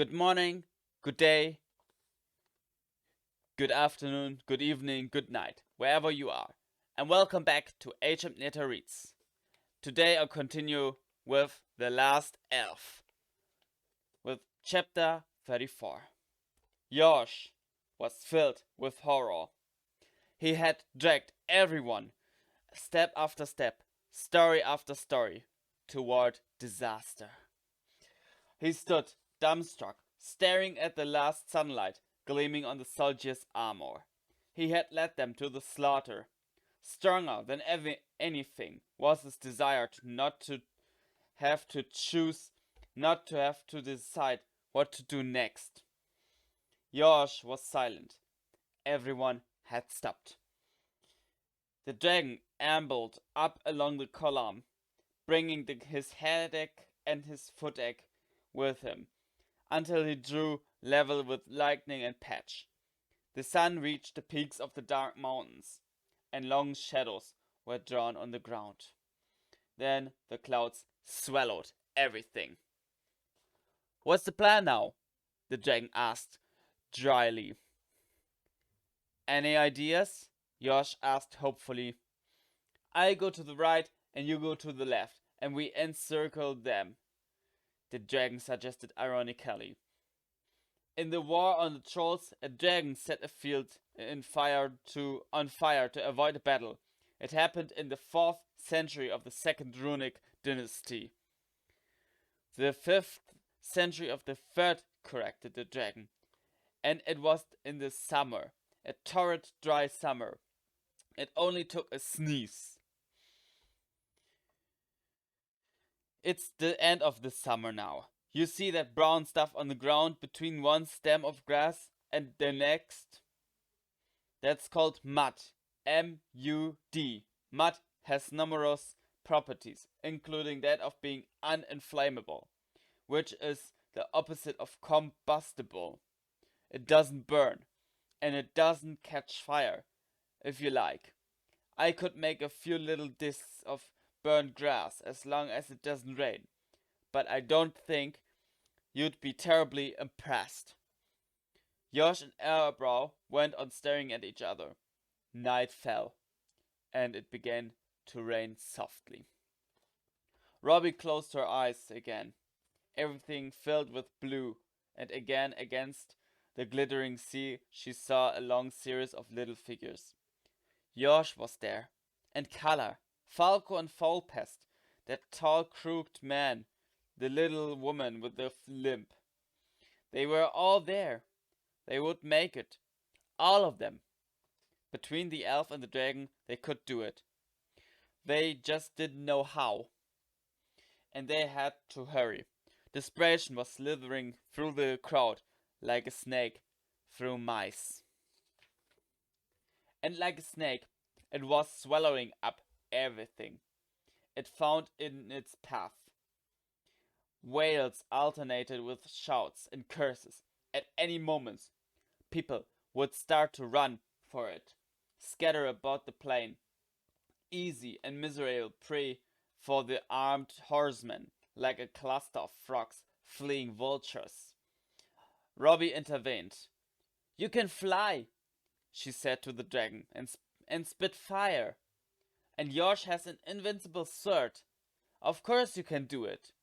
Good morning, good day, good afternoon, good evening, good night, wherever you are, and welcome back to Achampnator Reads. Today I'll continue with The Last Elf, with chapter 34. Josh was filled with horror. He had dragged everyone, step after step, story after story, toward disaster. He stood, dumbstruck, staring at the last sunlight gleaming on the soldiers' armor. He had led them to the slaughter. Stronger than anything was his desire not to have to choose, not to have to decide what to do next. Josh was silent. Everyone had stopped. The dragon ambled up along the column, bringing his headache and his footache with him, until he drew level with lightning and patch. The sun reached the peaks of the dark mountains, and long shadows were drawn on the ground. Then the clouds swallowed everything. "What's the plan now?" the dragon asked dryly. "Any ideas?" Josh asked hopefully. "I go to the right and you go to the left, and we encircle them," the dragon suggested ironically. In the war on the trolls, a dragon set a field on fire to avoid a battle. It happened in the 4th century of the Second Runic dynasty. "The 5th century of the 3rd," corrected the dragon. "And it was in the summer, a torrid dry summer. It only took a sneeze." "It's the end of the summer now. You see that brown stuff on the ground between one stem of grass and the next? That's called mud. M-U-D. Mud has numerous properties, including that of being uninflammable, which is the opposite of combustible. It doesn't burn, and it doesn't catch fire, if you like. I could make a few little discs of burnt grass as long as it doesn't rain, but I don't think you'd be terribly impressed." Josh and Airbrow went on staring at each other. Night fell, and it began to rain softly. Robbie closed her eyes again, everything filled with blue, and again against the glittering sea she saw a long series of little figures. Josh was there, and Color, Falco and Foulpest, that tall crooked man, the little woman with the limp. They were all there. They would make it. All of them. Between the elf and the dragon, they could do it. They just didn't know how. And they had to hurry. Desperation was slithering through the crowd like a snake through mice. And like a snake, it was swallowing up everything it found in its path. Wails alternated with shouts and curses. At any moment, people would start to run for it, scatter about the plain, easy and miserable prey for the armed horsemen, like a cluster of frogs fleeing vultures. Robbie intervened. "You can fly," she said to the dragon, and spit fire. "And Josh has an invincible sword. Of course you can do it."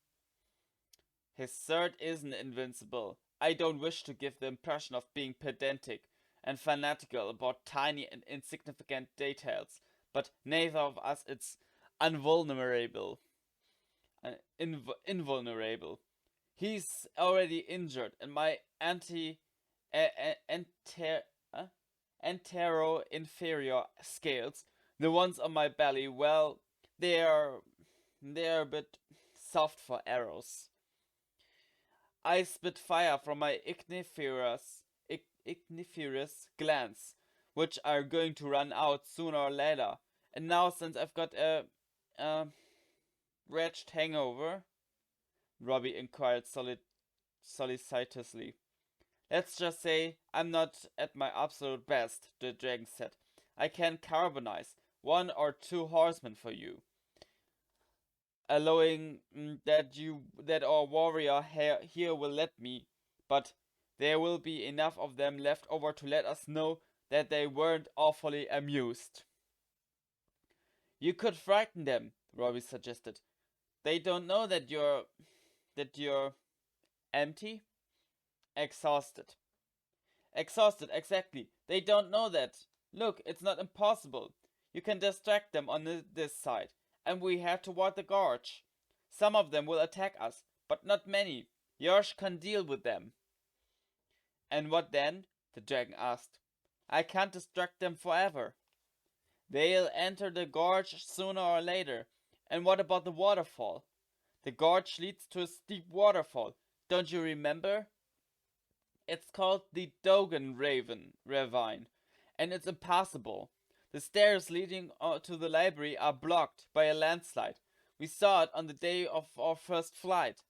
"His sword isn't invincible. I don't wish to give the impression of being pedantic and fanatical about tiny and insignificant details, but neither of us is invulnerable. Invulnerable. He's already injured, and my antero-inferior scales, the ones on my belly, well, they're a bit soft for arrows. I spit fire from my igniferous glands, which are going to run out sooner or later. And now, since I've got a wretched hangover," Robbie inquired solicitously. "Let's just say I'm not at my absolute best," the dragon said. "I can carbonize 1 or 2 horsemen for you, allowing that our warrior here will let me, but there will be enough of them left over to let us know that they weren't awfully amused. You could frighten them, Robbie suggested. They don't know that you're empty, exhausted. Exhausted, exactly. They don't know that. Look, it's not impossible. You can distract them on this side, and we have to ward the gorge. Some of them will attack us, but not many. Yosh can deal with them. And what then? The dragon asked. I can't distract them forever. They'll enter the gorge sooner or later. And what about the waterfall? The gorge leads to a steep waterfall. Don't you remember? It's called the Dogan Ravine, and it's impassable. The stairs leading to the library are blocked by a landslide. We saw it on the day of our first flight.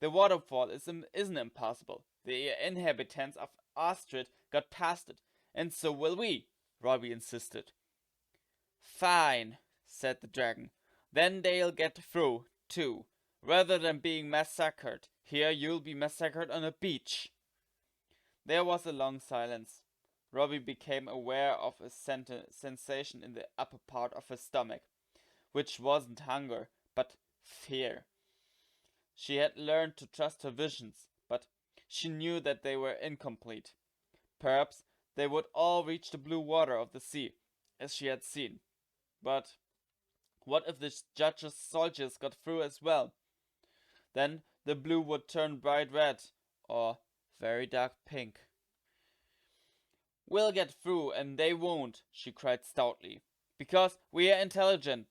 The waterfall isn't impassable. The inhabitants of Astrid got past it, and so will we, Robbie insisted. Fine, said the dragon. Then they'll get through, too. Rather than being massacred here, you'll be massacred on a beach. There was a long silence. Robbie became aware of a sensation in the upper part of his stomach, which wasn't hunger, but fear. She had learned to trust her visions, but she knew that they were incomplete. Perhaps they would all reach the blue water of the sea, as she had seen. But what if the judge's soldiers got through as well? Then the blue would turn bright red, or very dark pink. We'll get through and they won't, she cried stoutly. Because we are intelligent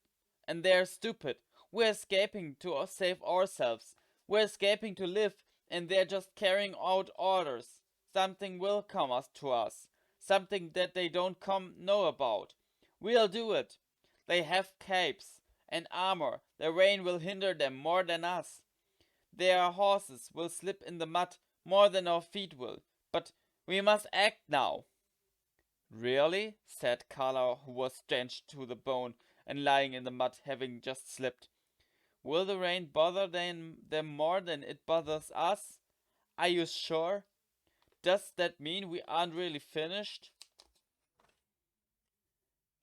and they're stupid. We're escaping to save ourselves. We're escaping to live and they're just carrying out orders. Something will come to us. Something that they don't know about. We'll do it. They have capes and armor. The rain will hinder them more than us. Their horses will slip in the mud more than our feet will. But we must act now. Really? Said Carla, who was drenched to the bone and lying in the mud, having just slipped. Will the rain bother them more than it bothers us? Are you sure? Does that mean we aren't really finished?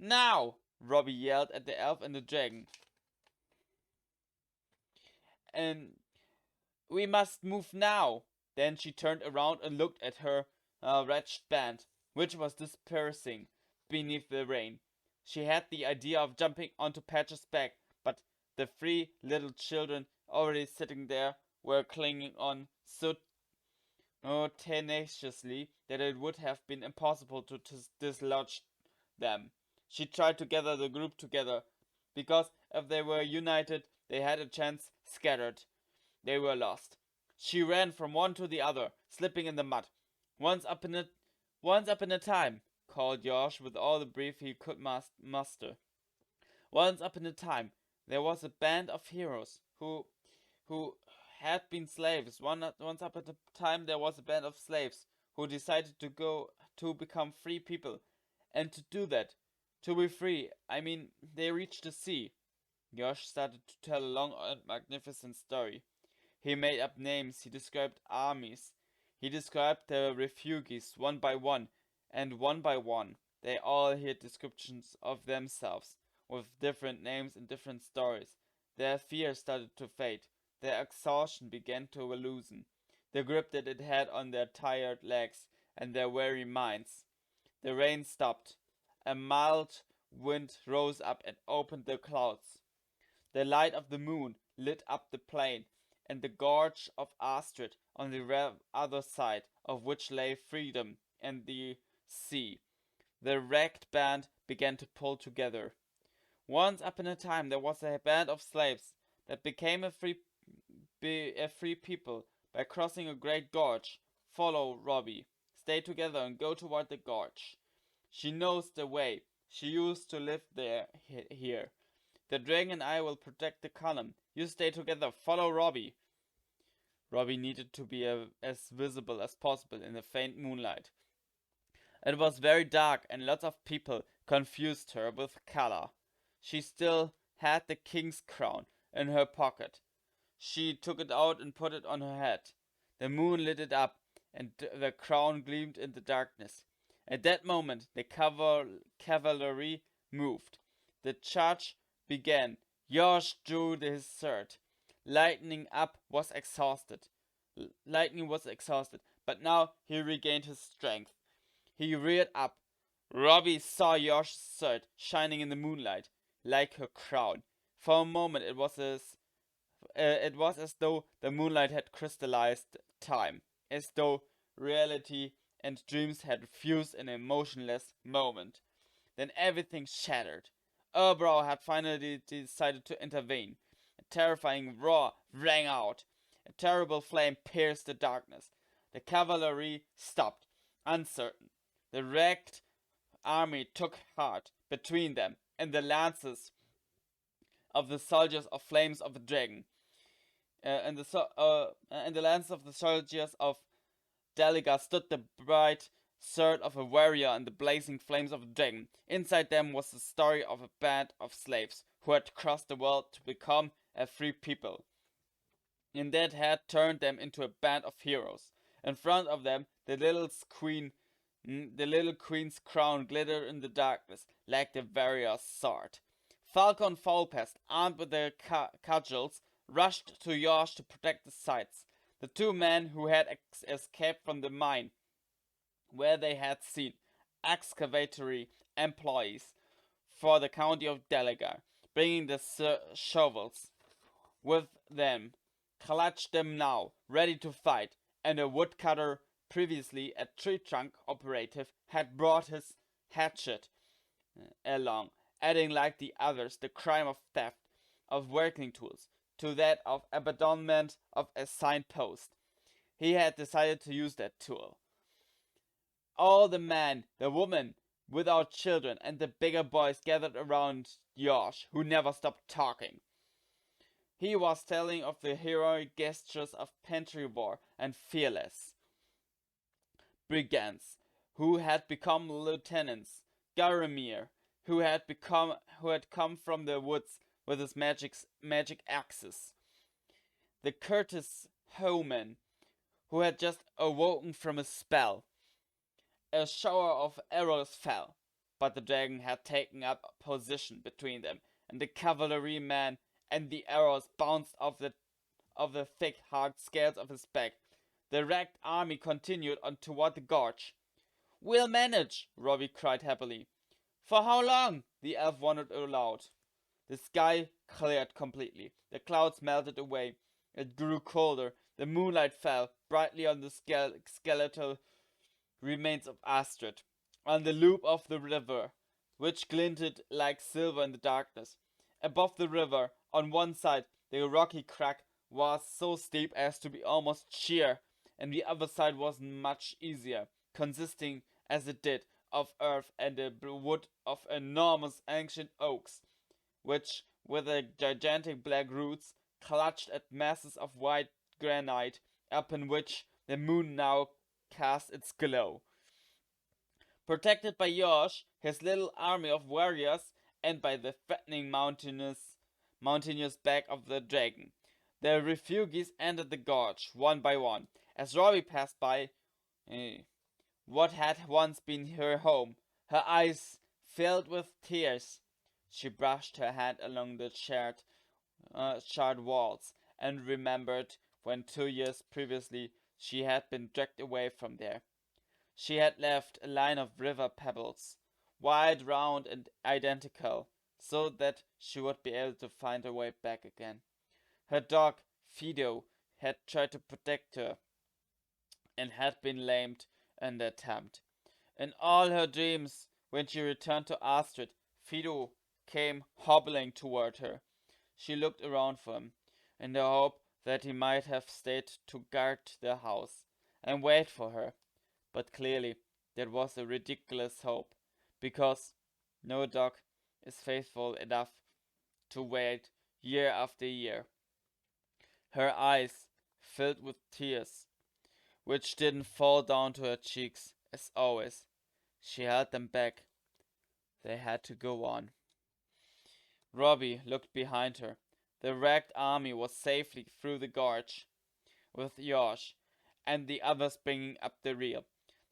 Now! Robbie yelled at the elf and the dragon. And we must move now. Then she turned around and looked at her wretched band, which was dispersing beneath the rain. She had the idea of jumping onto Patch's back, but the 3 little children already sitting there were clinging on so tenaciously that it would have been impossible to dislodge them. She tried to gather the group together, because if they were united, they had a chance. Scattered, they were lost. She ran from one to the other, slipping in the mud. Once up in a time, called Josh with all the breath he could muster. Once up in a time, there was a band of heroes who had been slaves. Once up at a time, there was a band of slaves who decided to become free people, and to do that, to be free, I mean, they reached the sea. Josh started to tell a long and magnificent story. He made up names, he described armies, he described the refugees one by one, and one by one, they all heard descriptions of themselves, with different names and different stories. Their fear started to fade, their exhaustion began to loosen, the grip that it had on their tired legs and their weary minds. The rain stopped. A mild wind rose up and opened the clouds. The light of the moon lit up the plain and the gorge of Astrid, on the other side of which lay freedom and the sea. The wrecked band began to pull together. Once upon a time there was a band of slaves that became a free people by crossing a great gorge. Follow Robbie. Stay together and go toward the gorge. She knows the way. She used to live here. The dragon and I will protect the column. You stay together. Follow Robbie. Robbie needed to be as visible as possible in the faint moonlight. It was very dark and lots of people confused her with color. She still had the king's crown in her pocket. She took it out and put it on her head. The moon lit it up, and the crown gleamed in the darkness. At that moment, the cavalry moved. The charge began. Yosh drew his sword. Lightning was exhausted, but now he regained his strength. He reared up. Robbie saw Yosh's sword shining in the moonlight, like her crown. For a moment, it was as though the moonlight had crystallized time, as though reality and dreams had fused in a motionless moment. Then everything shattered. Urbrow had finally decided to intervene. A terrifying roar rang out. A terrible flame pierced the darkness. The cavalry stopped, uncertain. The wrecked army took heart between them and the lances of the soldiers of Flames of the Dragon. In the lances of the soldiers of Deliga stood the bright sword of a warrior and the blazing flames of a dragon. Inside them was the story of a band of slaves who had crossed the world to become a free people, and that had turned them into a band of heroes. In front of them, the little queen's crown glittered in the darkness like the warrior's sword. Falcon Foulpest, armed with their cudgels, rushed to Yosh to protect the sights. The two men who had escaped from the mine, where they had seen excavatory employees for the county of Delagar, bringing the shovels with them, clutched them now, ready to fight, and a woodcutter, previously a tree trunk operative, had brought his hatchet along, adding like the others the crime of theft of working tools to that of abandonment of a signpost. He had decided to use that tool. All the men, the women without children, and the bigger boys gathered around Yosh, who never stopped talking. He was telling of the heroic gestures of Pentrivor and Fearless, brigands who had become lieutenants, Garamir, who had come from the woods with his magic axes, the Curtis Homan, who had just awoken from a spell. A shower of arrows fell, but the dragon had taken up a position between them, and the cavalryman and the arrows bounced off the thick, hard scales of his back. The wrecked army continued on toward the gorge. "We'll manage," Robbie cried happily. "For how long?" the elf wondered aloud. The sky cleared completely. The clouds melted away. It grew colder. The moonlight fell brightly on the skeletal remains of Astrid, on the loop of the river, which glinted like silver in the darkness. Above the river, on one side, the rocky crack was so steep as to be almost sheer, and the other side was much easier, consisting, as it did, of earth and the wood of enormous ancient oaks, which, with their gigantic black roots, clutched at masses of white granite, upon which the moon now cast its glow. Protected by Yosh, his little army of warriors, and by the threatening mountainous back of the dragon, the refugees entered the gorge one by one. As Robbie passed by what had once been her home, her eyes filled with tears. She brushed her hand along the charred walls and remembered when 2 years previously she had been dragged away from there. She had left a line of river pebbles, wide, round, and identical, so that she would be able to find her way back again. Her dog, Fido, had tried to protect her and had been lamed in the attempt. In all her dreams, when she returned to Astrid, Fido came hobbling toward her. She looked around for him, in the hope that he might have stayed to guard the house and wait for her. But clearly that was a ridiculous hope, because no dog is faithful enough to wait year after year. Her eyes filled with tears, which didn't fall down to her cheeks as always. She held them back. They had to go on. Robbie looked behind her. The wrecked army was safely through the gorge with Yosh, and the others bringing up the rear.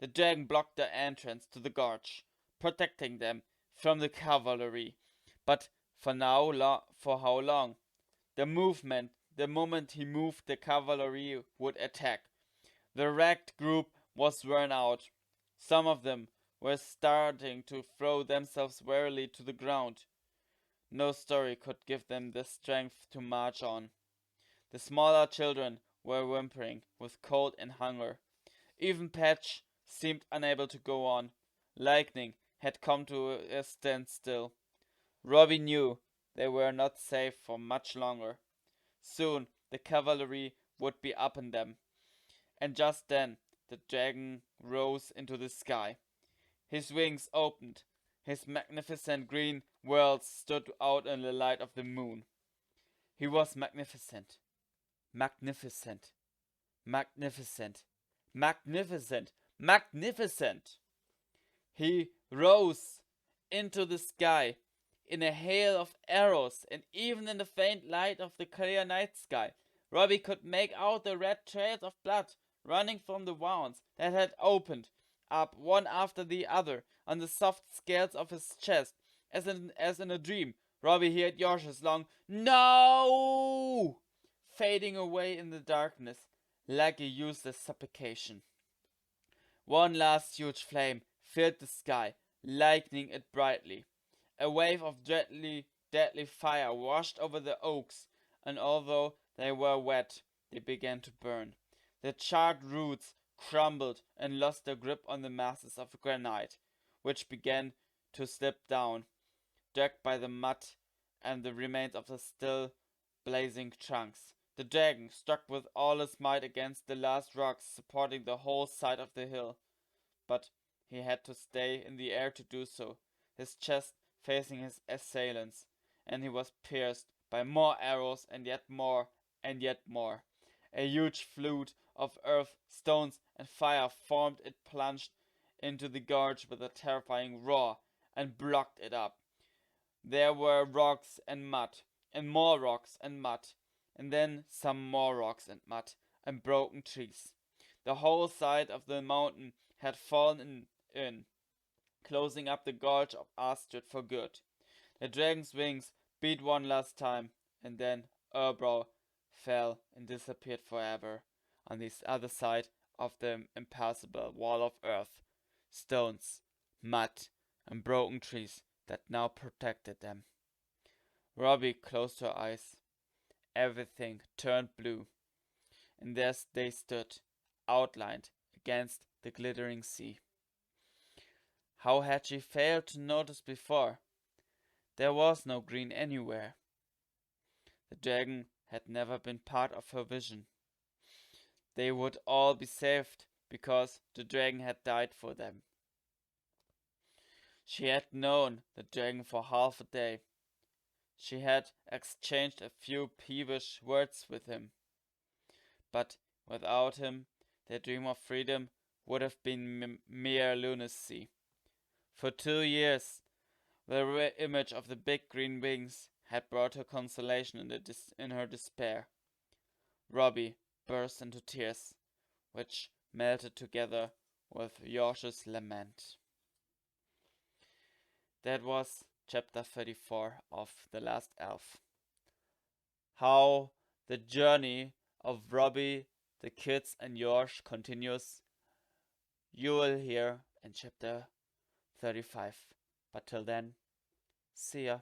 The dragon blocked the entrance to the gorge, protecting them from the cavalry. But for how long? The moment he moved, the cavalry would attack. The wrecked group was worn out. Some of them were starting to throw themselves wearily to the ground. No story could give them the strength to march on. The smaller children were whimpering with cold and hunger. Even Patch seemed unable to go on. Lightning had come to a standstill. Robbie knew they were not safe for much longer. Soon the cavalry would be upon them. And just then the dragon rose into the sky. His wings opened. His magnificent green whirls stood out in the light of the moon. He was magnificent. Magnificent. Magnificent. Magnificent. Magnificent. He rose into the sky in a hail of arrows, and even in the faint light of the clear night sky, Robbie could make out the red trails of blood running from the wounds that had opened up one after the other on the soft scales of his chest. As in a dream, Robbie heard Yorsh's long "No!" fading away in the darkness like a useless supplication. One last huge flame filled the sky, lightening it brightly. A wave of deadly fire washed over the oaks, and although they were wet, they began to burn. The charred roots crumbled and lost their grip on the masses of granite, which began to slip down, dragged by the mud and the remains of the still blazing trunks. The dragon struck with all his might against the last rocks supporting the whole side of the hill, but he had to stay in the air to do so, his chest facing his assailants, and he was pierced by more arrows and yet more and yet more. A huge flood of earth, stones, and fire formed. It plunged into the gorge with a terrifying roar and blocked it up. There were rocks and mud, and more rocks and mud, and then some more rocks and mud, and broken trees. The whole side of the mountain had fallen in, closing up the gorge of Astrid for good. The dragon's wings beat one last time, and then Urbro fell and disappeared forever on the other side of the impassable wall of earth, stones, mud, and broken trees that now protected them. Robbie closed her eyes. Everything turned blue, and there they stood, outlined against the glittering sea. How had she failed to notice before? There was no green anywhere. The dragon had never been part of her vision. They would all be saved because the dragon had died for them. She had known the dragon for half a day. She had exchanged a few peevish words with him. But without him, their dream of freedom would have been mere lunacy. For 2 years, the image of the big green wings had brought her consolation in her despair. Robbie burst into tears, which melted together with Yorsh's lament. That was chapter 34 of The Last Elf. How the journey of Robbie, the kids, and Yorsh continues, you will hear in chapter 35. But till then, see ya.